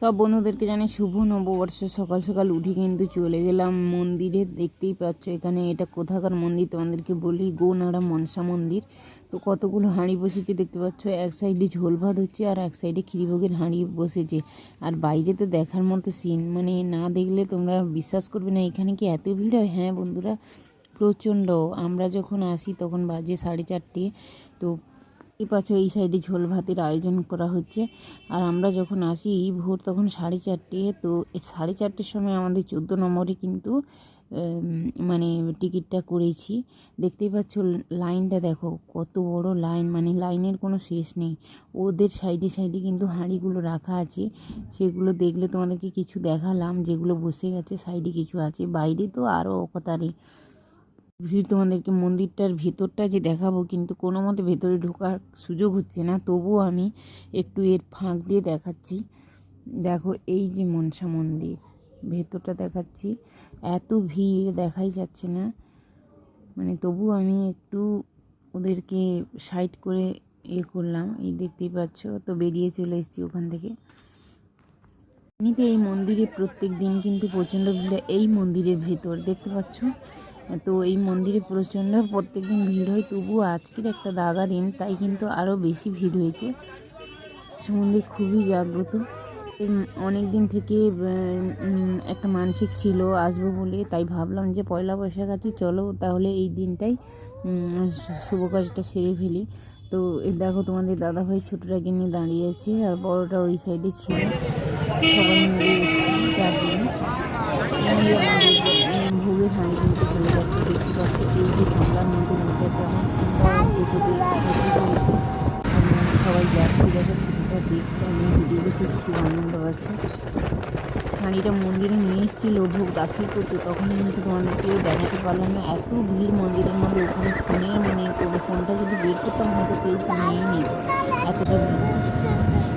সব বন্ধুদেরকে জানাই শুভ নববর্ষ। সকাল সকাল উঠে কিন্তু চলে গেলাম মন্দিরে। দেখতেই পাচ্ছ এখানে এটা কোথাকার মন্দির তোমাদেরকে বলি, গোনাড়া মনসা মন্দির। তো কতগুলো হাঁড়ি বসেছে দেখতে পাচ্ছ, এক সাইডে ঝোল ভাত হচ্ছে আর এক সাইডে ক্ষীরভোগের হাঁড়ি বসেছে। আর বাইরে তো দেখার মতো সিন, মানে না দেখলে তোমরা বিশ্বাস করবে না এখানে কি এত ভিড় হয়। হ্যাঁ বন্ধুরা, প্রচণ্ড। আমরা যখন আসি তখন বাজে 4:30। তো এই পাচ্ছ এই সাইডে ঝোল ভাতের আয়োজন করা হচ্ছে। আর আমরা যখন আসি ভোর তখন 4:30। তো 4:30 সময় আমাদের 14 নম্বরে কিন্তু মানে টিকিটটা করেছি। দেখতেই পাচ্ছ লাইনটা দেখো কত বড় লাইন, মানে লাইনের কোনো শেষ নেই। ওদের সাইডে সাইডে কিন্তু হাঁড়িগুলো রাখা আছে, সেগুলো দেখলে তোমাদেরকে কিছু দেখালাম। যেগুলো বসে গেছে সাইডে কিছু আছে, বাইরে তো আরও অকতারে ভিড়। তোমাদেরকে মন্দিরটার ভেতরটা যে দেখাবো, কিন্তু কোনো মতে ভেতরে ঢোকার সুযোগ হচ্ছে না, তবুও আমি একটু এর ফাঁক দিয়ে দেখাচ্ছি। দেখো এই যে মনসা মন্দির, ভেতরটা দেখাচ্ছি। এত ভিড় দেখাই যাচ্ছে না, মানে তবু আমি একটু ওদেরকে সাইড করে করলাম। এই দেখতেই পাচ্ছ, তো বেরিয়ে চলে এসেছি ওখান থেকে। এমনিতে এই মন্দিরে প্রত্যেক দিন কিন্তু প্রচণ্ড ভিড়। এই মন্দিরের ভেতর দেখতে পাচ্ছ, তো এই মন্দিরে প্রচণ্ড প্রত্যেক দিন ভিড় হয়, তবুও আজকের একটা দাগা দিন, তাই কিন্তু আরও বেশি ভিড় হয়েছে। মন্দির খুবই জাগ্রত। অনেক দিন থেকে একটা মানসিক ছিল আসবো বলে, তাই ভাবলাম যে পয়লা বৈশাখ আছে, চলো তাহলে এই দিনটাই শুভ কাজটা সেরে ফেলি। তো দেখো তোমাদের দাদাভাই ছোটোটাকে নিয়ে দাঁড়িয়ে আছে, আর বড়োটা ওই সাইডে ছিল। সবাই মিলে এসেছি চারদিনে। ভোগের হাঁড়ি কিনতে চলে যাচ্ছে। দেখতে পাচ্ছি এই যে ঠান্ডার মধ্যে বসে আছে, এখন সবাই যাচ্ছে। দেখো ছুটিটা দেখছে, আমি ভিডিও করছি, খুব আনন্দ পাচ্ছে। হাঁড়িটা মন্দিরে নিয়ে এসেছিল ভোগ দাখিল করতে, তখন কিন্তু তোমাদেরকে দেখাতে পারলাম না, এত ভিড় মন্দিরের মধ্যে। ওখানে ফোনের মানে ফোনটা যদি বের করতাম হয়তো কেউ নিয়েই নিত, এতটা ভিড়।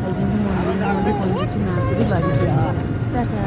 তাই কিন্তু মন্দিরের মধ্যে কোনো কিছু না করে বাড়ি চলে। টাটা।